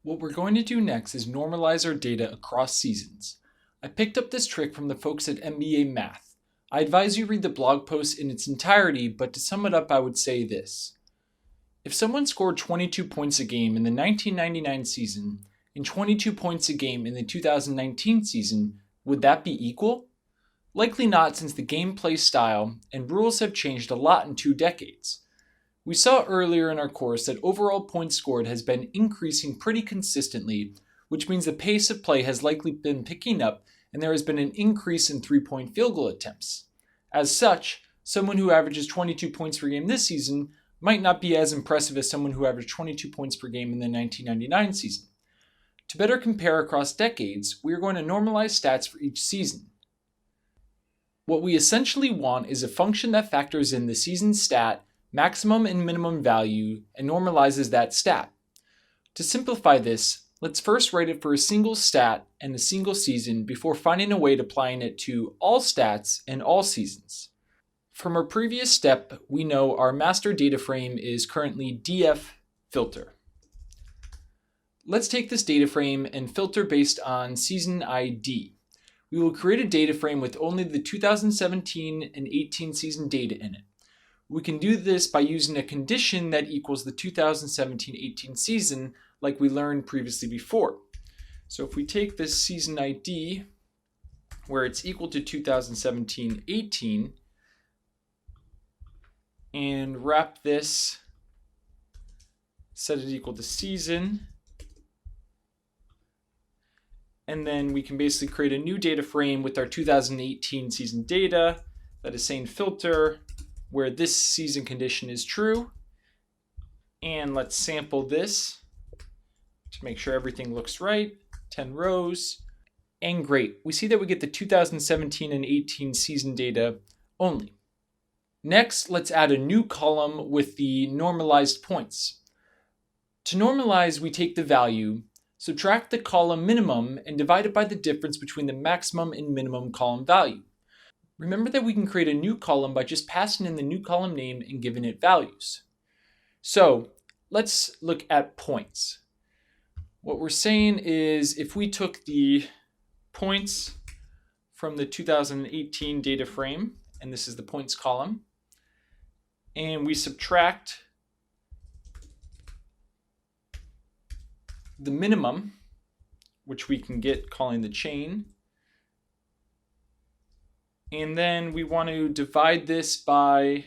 What we're going to do next is normalize our data across seasons. I picked up this trick from the folks at MBA Math. I advise you read the blog post in its entirety, but to sum it up, I would say this. If someone scored 22 points a game in the 1999 season and 22 points a game in the 2019 season, would that be equal? Likely not, since the gameplay style and rules have changed a lot in 2 decades. We saw earlier in our course that overall points scored has been increasing pretty consistently, which means the pace of play has likely been picking up and there has been an increase in 3-point field goal attempts. As such, someone who averages 22 points per game this season might not be as impressive as someone who averaged 22 points per game in the 1999 season. To better compare across decades, we are going to normalize stats for each season. What we essentially want is a function that factors in the season stat, maximum and minimum value, and normalizes that stat. To simplify this, let's first write it for a single stat and a single season before finding a way to applying it to all stats and all seasons. From our previous step, we know our master data frame is currently df filter. Let's take this data frame and filter based on season ID. We will create a data frame with only the 2017 and 18 season data in it. We can do this by using a condition that equals the 2017-18 season, like we learned previously before. So if we take this season ID, where it's equal to 2017-18, and wrap this, set it equal to season, and then we can basically create a new data frame with our 2018 season data that is saying filter, where this season condition is true. And let's sample this to make sure everything looks right. 10 rows. And great, we see that we get the 2017 and 18 season data only. Next, let's add a new column with the normalized points. To normalize, we take the value, subtract the column minimum, and divide it by the difference between the maximum and minimum column value. Remember that we can create a new column by just passing in the new column name and giving it values. So let's look at points. What we're saying is if we took the points from the 2018 data frame, and this is the points column, and we subtract the minimum, which we can get calling the chain, and then we want to divide this by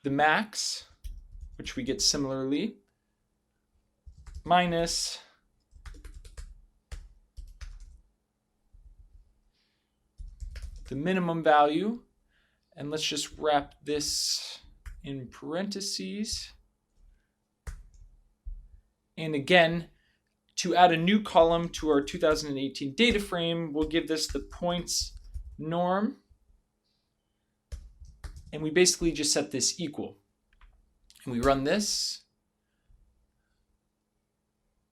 the max, which we get similarly, minus the minimum value. And let's just wrap this in parentheses. And again, to add a new column to our 2018 data frame, we'll give this the points norm. And we basically just set this equal. And we run this.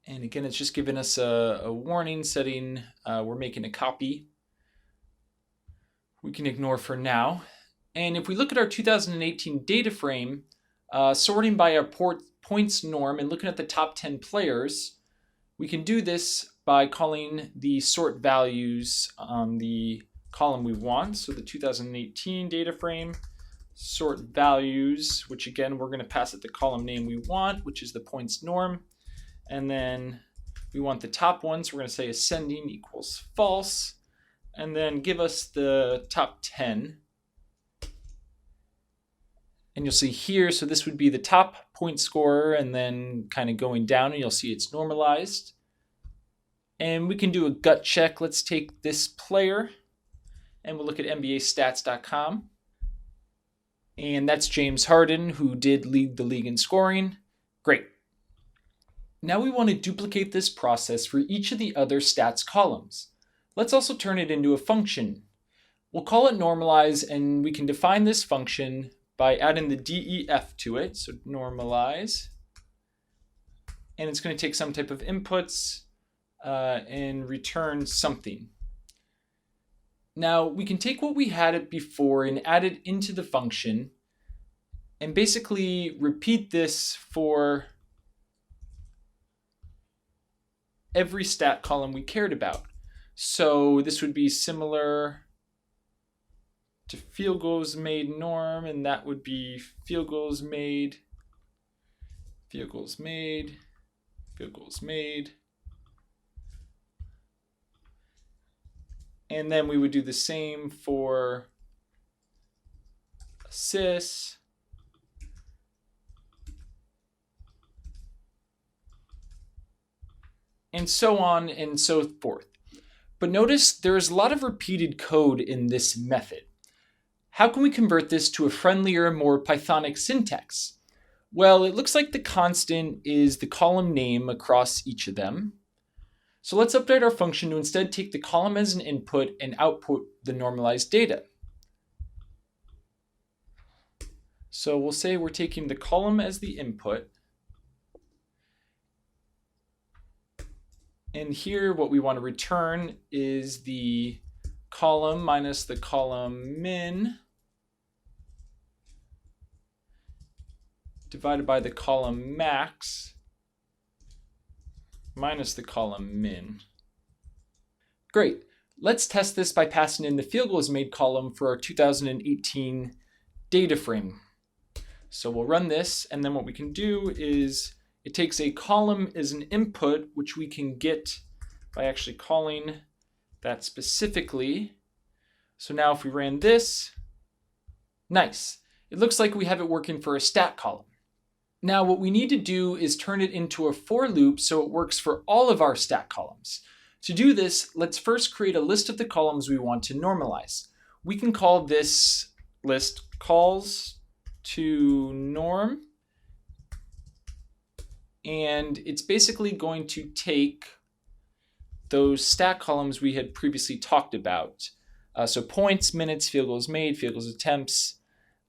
And again, it's just giving us a warning setting we're making a copy. We can ignore for now. And if we look at our 2018 data frame, sorting by our points norm and looking at the top 10 players, we can do this by calling the sort values on the column we want. So the 2018 data frame, sort values, which again, we're going to pass it the column name we want, which is the points norm. And then we want the top one, so we're going to say ascending equals false. And then give us the top 10. And you'll see here, so this would be the top point scorer, and then kind of going down, and you'll see it's normalized. And we can do a gut check. Let's take this player, and we'll look at NBAstats.com. And that's James Harden, who did lead the league in scoring. Great. Now we want to duplicate this process for each of the other stats columns. Let's also turn it into a function. We'll call it normalize, and we can define this function by adding the def to it, so normalize. And it's going to take some type of inputs and return something. Now we can take what we had it before and add it into the function and basically repeat this for every stat column we cared about. So this would be similar to field goals made norm, and that would be field goals made, field goals made, field goals made. And then we would do the same for assists, and so on and so forth. But notice there is a lot of repeated code in this method. How can we convert this to a friendlier, more Pythonic syntax? Well, it looks like the constant is the column name across each of them. So let's update our function to instead take the column as an input and output the normalized data. So we'll say we're taking the column as the input. And here what we want to return is the column minus the column min divided by the column max minus the column min. Great. Let's test this by passing in the field goals made column for our 2018 data frame. So we'll run this, and then what we can do is it takes a column as an input, which we can get by actually calling that specifically. So now if we ran this, nice. It looks like we have it working for a stat column. Now what we need to do is turn it into a for loop so it works for all of our stat columns. To do this, let's first create a list of the columns we want to normalize. We can call this list calls to norm, and it's basically going to take those stat columns we had previously talked about. So points, minutes, field goals made, field goals attempts,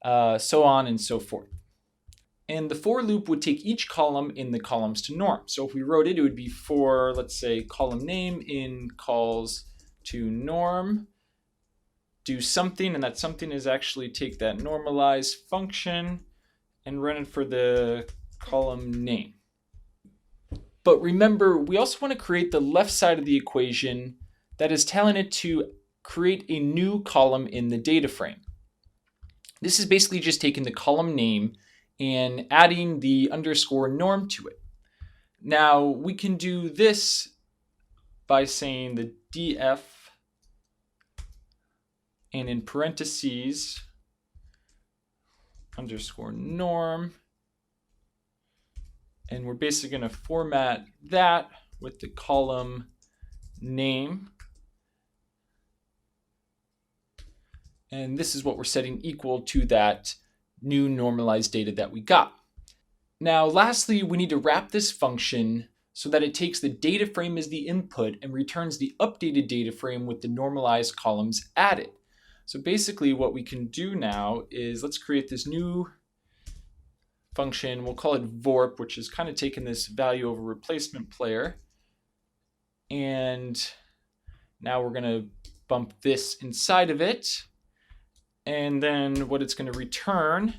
so on and so forth. And the for loop would take each column in the columns to norm. So if we wrote it, it would be for, let's say, column name in calls to norm, do something, and that something is actually take that normalize function and run it for the column name. But remember, we also want to create the left side of the equation that is telling it to create a new column in the data frame. This is basically just taking the column name and adding the underscore norm to it. Now we can do this by saying the df and in parentheses underscore norm, and we're basically going to format that with the column name. And this is what we're setting equal to that new normalized data that we got. Now, lastly, we need to wrap this function so that it takes the data frame as the input and returns the updated data frame with the normalized columns added. So basically what we can do now is let's create this new function. We'll call it vorp, which is kind of taking this value over replacement player. And now we're going to bump this inside of it. And then what it's going to return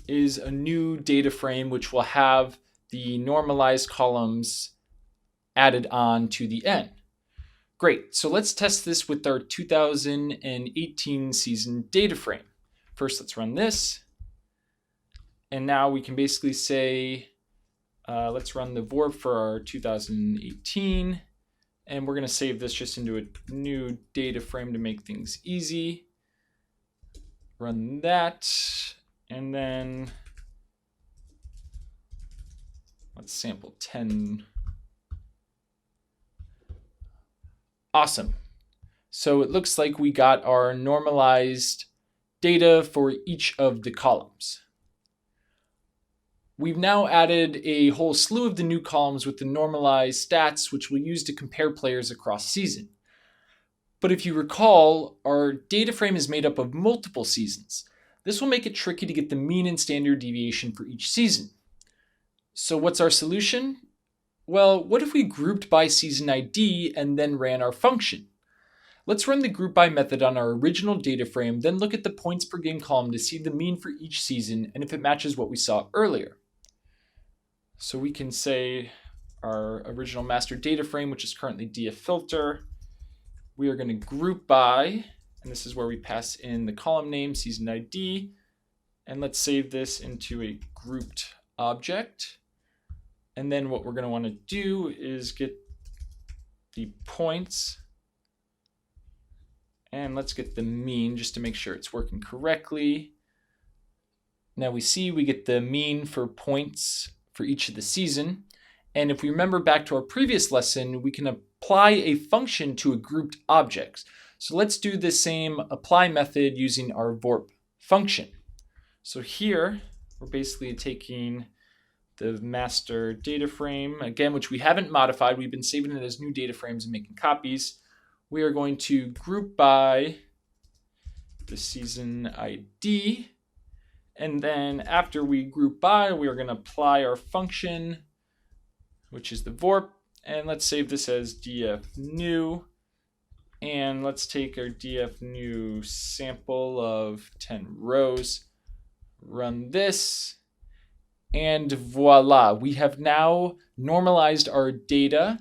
is a new data frame, which will have the normalized columns added on to the end. Great. So let's test this with our 2018 season data frame. First, let's run this. And now we can basically say, let's run the vorp for our 2018. And we're going to save this just into a new data frame to make things easy. Run that, and then let's sample 10. Awesome. So it looks like we got our normalized data for each of the columns. We've now added a whole slew of the new columns with the normalized stats, which we'll use to compare players across season. But if you recall, our data frame is made up of multiple seasons. This will make it tricky to get the mean and standard deviation for each season. So what's our solution? Well, what if we grouped by season ID and then ran our function? Let's run the groupby method on our original data frame, then look at the points per game column to see the mean for each season and if it matches what we saw earlier. So we can say our original master data frame, which is currently df filter. We are going to group by, and this is where we pass in the column name, season ID, and let's save this into a grouped object. And then what we're going to want to do is get the points, and let's get the mean just to make sure it's working correctly. Now we see we get the mean for points for each of the season. And if we remember back to our previous lesson, we can apply a function to a grouped object. So let's do the same apply method using our VORP function. So here, we're basically taking the master data frame, again, which we haven't modified. We've been saving it as new data frames and making copies. We are going to group by the season ID. And then after we group by, we are going to apply our function, which is the VORP. And let's save this as df new. And let's take our df new sample of 10 rows, run this, and voila. We have now normalized our data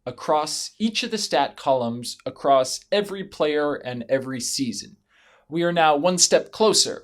across each of the stat columns across every player and every season. We are now one step closer